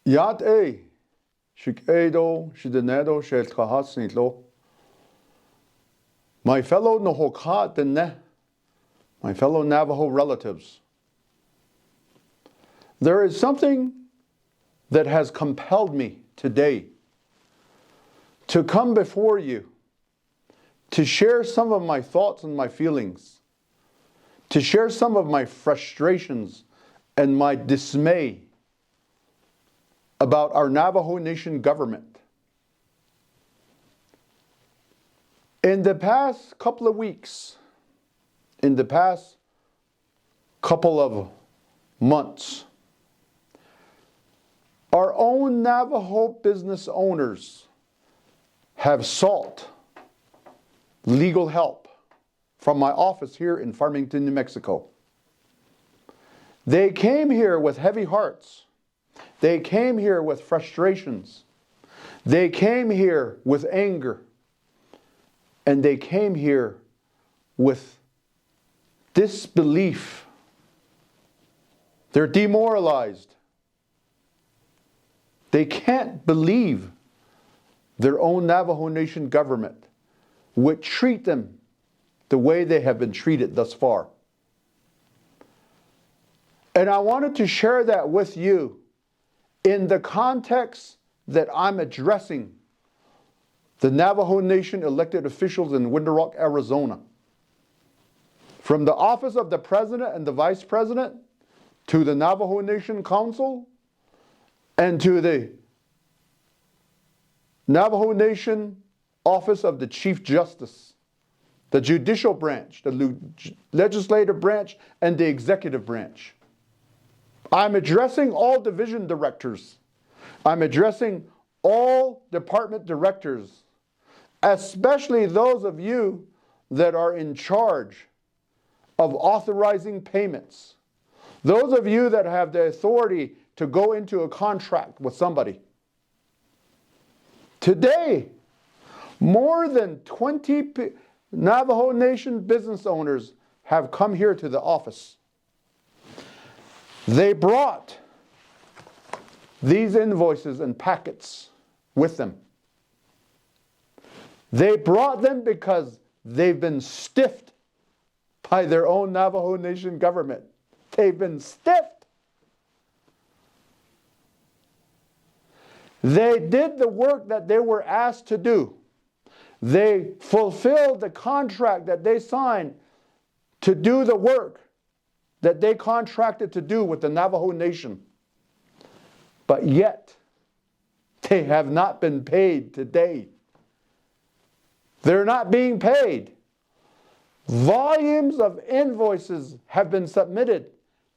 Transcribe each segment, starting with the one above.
Yat e, shik edo, shidenedo, sheltahasnitlo. My fellow Nahokat Dene, my fellow Navajo relatives, there is something that has compelled me today to come before you, to share some of my thoughts and my feelings, to share some of my frustrations and my dismay about our Navajo Nation government. In the past couple of weeks, in the past couple of months, our own Navajo business owners have sought legal help from my office here in Farmington, New Mexico. They came here with heavy hearts. They came here with frustrations. They came here with anger. And they came here with disbelief. They're demoralized. They can't believe their own Navajo Nation government would treat them the way they have been treated thus far. And I wanted to share that with you in the context that I'm addressing the Navajo Nation elected officials in Window Rock, Arizona. From the office of the president and the vice president to the Navajo Nation Council and to the Navajo Nation office of the Chief Justice, the judicial branch, the legislative branch, and the executive branch. I'm addressing all division directors. I'm addressing all department directors, especially those of you that are in charge of authorizing payments. Those of you that have the authority to go into a contract with somebody. Today, more than 20 Navajo Nation business owners have come here to the office. They brought these invoices and packets with them. They brought them because they've been stiffed by their own Navajo Nation government. They've been stiffed. They did the work that they were asked to do. They fulfilled the contract that they signed to do the work that they contracted to do with the Navajo Nation. But yet, they have not been paid today. They're not being paid. Volumes of invoices have been submitted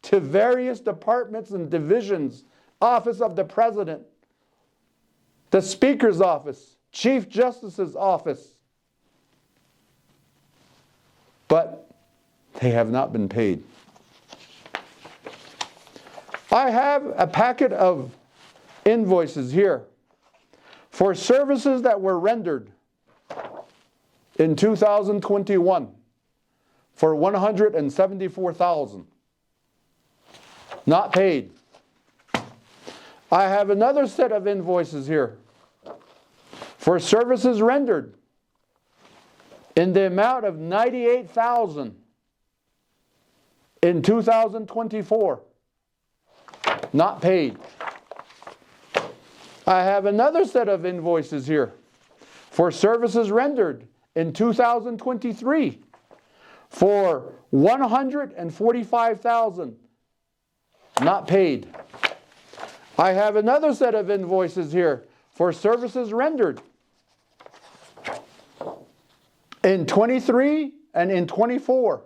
to various departments and divisions, Office of the President, the Speaker's office, Chief Justice's office. But they have not been paid. I have a packet of invoices here for services that were rendered in 2021 for $174,000. Not paid. I have another set of invoices here for services rendered in the amount of $98,000 in 2024. Not paid. I have another set of invoices here for services rendered in 2023 for $145,000. Not paid. I have another set of invoices here for services rendered in 23 and in 24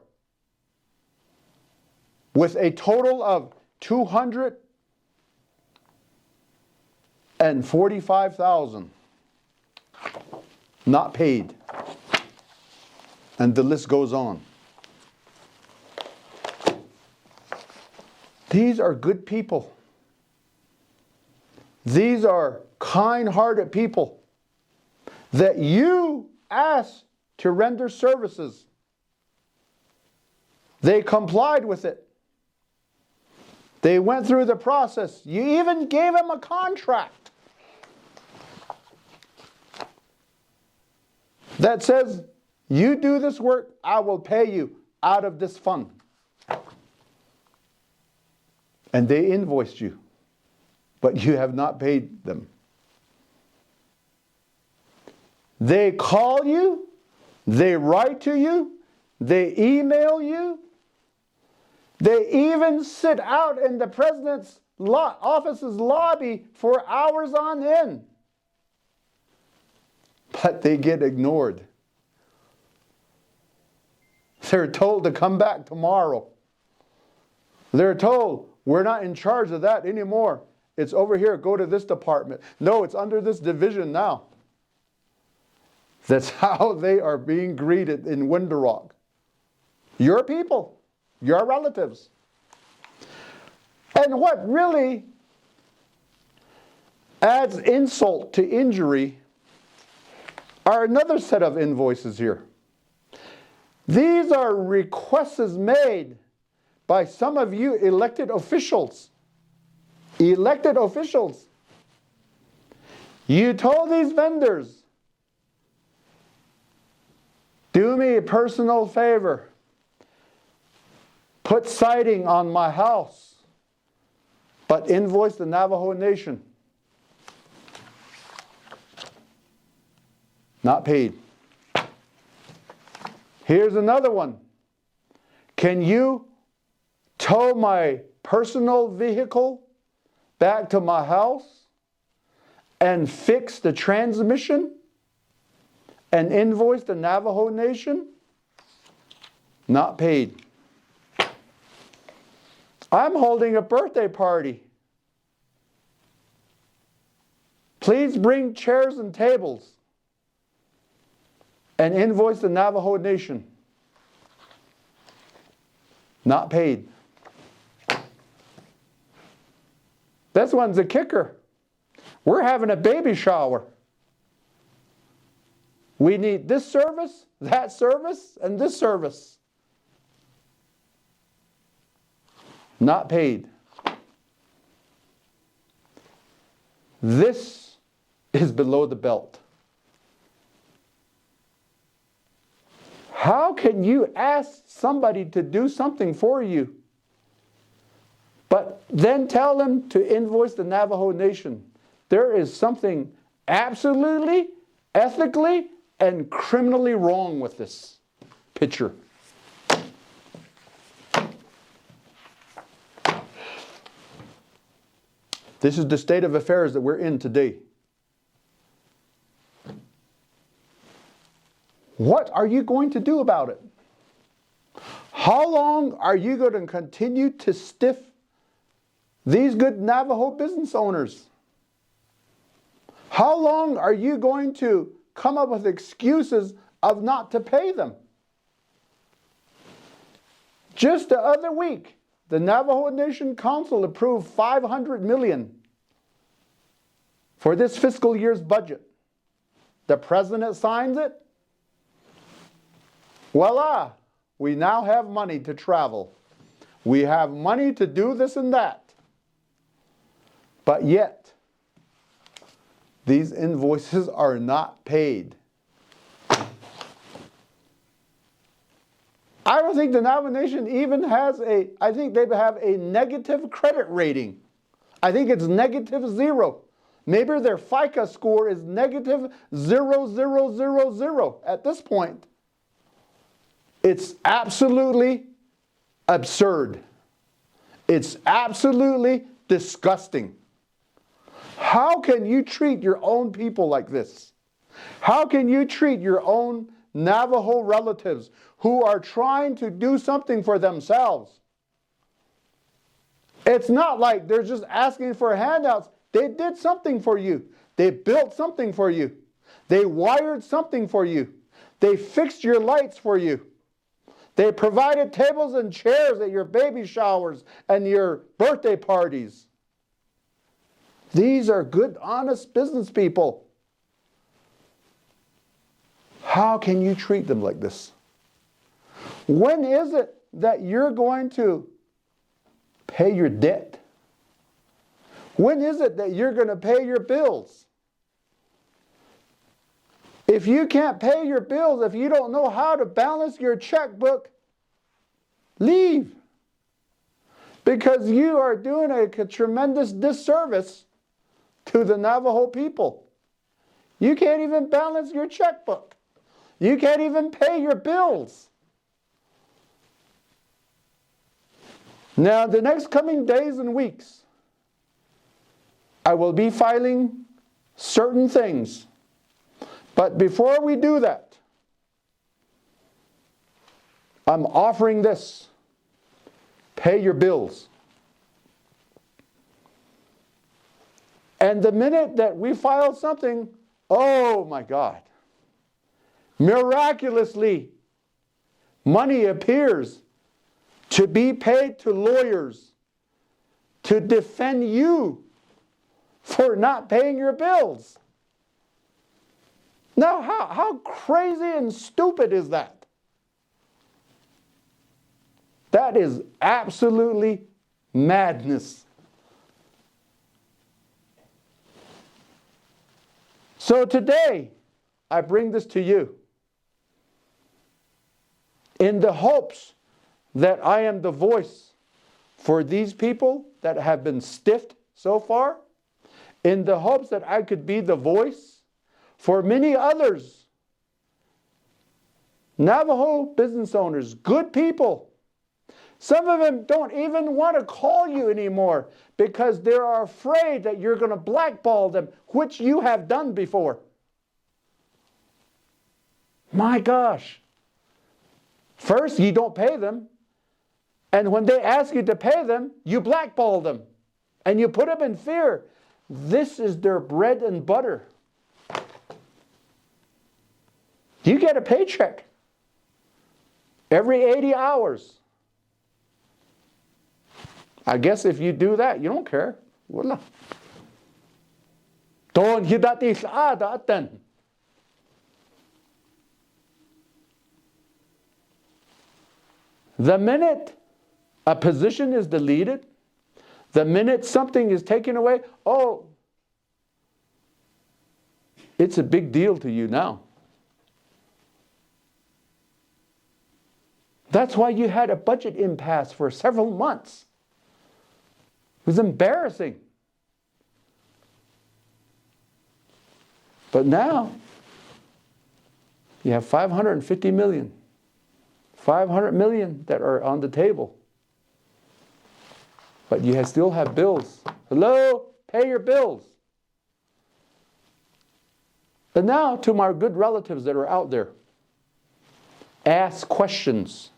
with a total of $245,000 not paid. And the list goes on. These are good people. These are kind-hearted people that you asked to render services. They complied with it. They went through the process. You even gave them a contract that says, you do this work, I will pay you out of this fund. And they invoiced you, but you have not paid them. They call you, they write to you, they email you, they even sit out in the president's office's lobby for hours on end. But they get ignored. They're told to come back tomorrow. They're told, we're not in charge of that anymore. It's over here, go to this department. No, it's under this division now. That's how they are being greeted in Window Rock. Your people, your relatives. And what really adds insult to injury are another set of invoices here. These are requests made by some of you elected officials. Elected officials. You told these vendors, do me a personal favor. Put siding on my house, but invoice the Navajo Nation. Not paid. Here's another one. Can you tow my personal vehicle back to my house and fix the transmission and invoice the Navajo Nation? Not paid. I'm holding a birthday party. Please bring chairs and tables and invoice the Navajo Nation. Not paid. This one's a kicker. We're having a baby shower. We need this service, that service, and this service. Not paid. This is below the belt. How can you ask somebody to do something for you, but then tell them to invoice the Navajo Nation? There is something absolutely, ethically, and criminally wrong with this picture. This is the state of affairs that we're in today. What are you going to do about it? How long are you going to continue to stiff these good Navajo business owners? How long are you going to come up with excuses of not to pay them? Just the other week, the Navajo Nation Council approved $500 million for this fiscal year's budget. The president signs it. Voila, we now have money to travel. We have money to do this and that. But yet, these invoices are not paid. I don't think the Navajo Nation even has I think they have a negative credit rating. I think it's -0. Maybe their FICA score is -0.0000 at this point. It's absolutely absurd. It's absolutely disgusting. How can you treat your own people like this? How can you treat your own Navajo relatives who are trying to do something for themselves? It's not like they're just asking for handouts. They did something for you. They built something for you. They wired something for you. They fixed your lights for you. They provided tables and chairs at your baby showers and your birthday parties. These are good, honest business people. How can you treat them like this? When is it that you're going to pay your debt? When is it that you're going to pay your bills? If you can't pay your bills, if you don't know how to balance your checkbook, leave. Because you are doing a tremendous disservice to the Navajo people. You can't even balance your checkbook. You can't even pay your bills. Now, the next coming days and weeks, I will be filing certain things. But before we do that, I'm offering this. Pay your bills. And the minute that we file something, oh my God, miraculously, money appears to be paid to lawyers to defend you for not paying your bills. Now, how crazy and stupid is that? That is absolutely madness. So today, I bring this to you in the hopes that I am the voice for these people that have been stiffed so far, in the hopes that I could be the voice for many others. Navajo business owners, good people. Some of them don't even want to call you anymore because they are afraid that you're going to blackball them, which you have done before. My gosh. First, you don't pay them. And when they ask you to pay them, you blackball them. And you put them in fear. This is their bread and butter. You get a paycheck every 80 hours. I guess if you do that, you don't care. Wala. Don't hidati sa datan. The minute a position is deleted, the minute something is taken away, oh, it's a big deal to you now. That's why you had a budget impasse for several months. It was embarrassing. But now, you have 550 million. 500 million that are on the table. But you still have bills. Hello? Pay your bills. But now to my good relatives that are out there. Ask questions.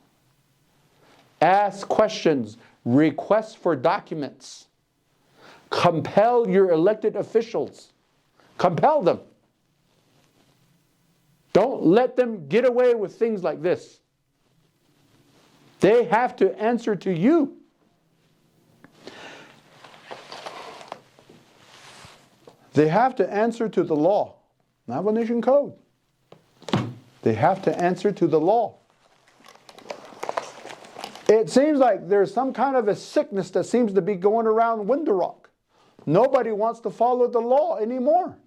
Ask questions. Request for documents. Compel your elected officials. Compel them. Don't let them get away with things like this. They have to answer to you. They have to answer to the law. Navajo Nation Code. They have to answer to the law. It seems like there's some kind of a sickness that seems to be going around Window Rock. Nobody wants to follow the law anymore.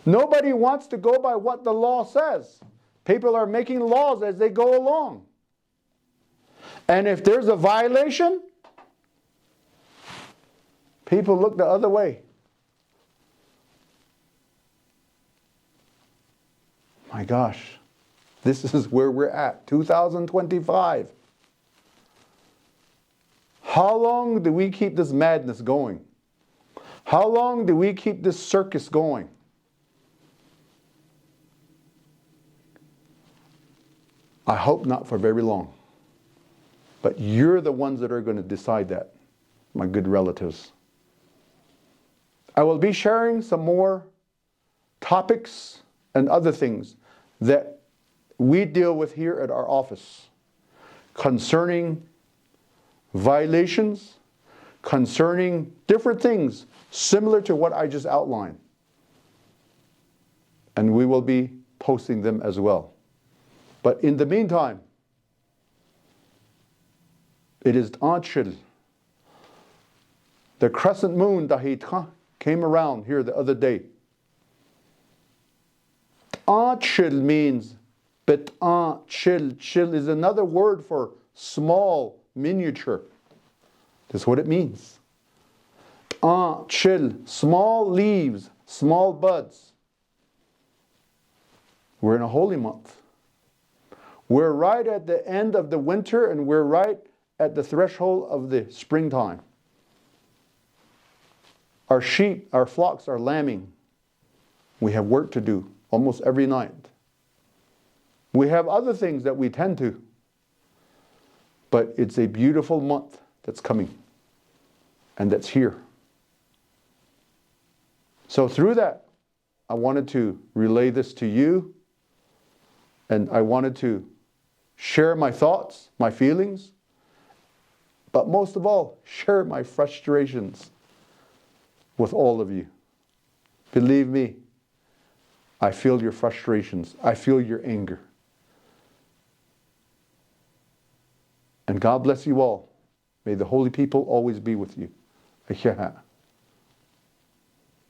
Nobody wants to go by what the law says. People are making laws as they go along. And if there's a violation, people look the other way. My gosh, this is where we're at, 2025. How long do we keep this madness going? How long do we keep this circus going? I hope not for very long. But you're the ones that are going to decide that, my good relatives. I will be sharing some more topics and other things that we deal with here at our office concerning violations, concerning different things similar to what I just outlined. And we will be posting them as well. But in the meantime, it is Anshil The crescent moon dahitra came around here the other day. Chil means chil. Chil is another word for small, miniature. That's what it means. Chil, small leaves, small buds. We're in a holy month. We're right at the end of the winter and we're right at the threshold of the springtime. Our sheep, our flocks are lambing. We have work to do almost every night. We have other things that we tend to. But it's a beautiful month that's coming and that's here. So through that, I wanted to relay this to you, and I wanted to share my thoughts, my feelings, but most of all, share my frustrations with all of you. Believe me, I feel your frustrations. I feel your anger. And God bless you all. May the holy people always be with you.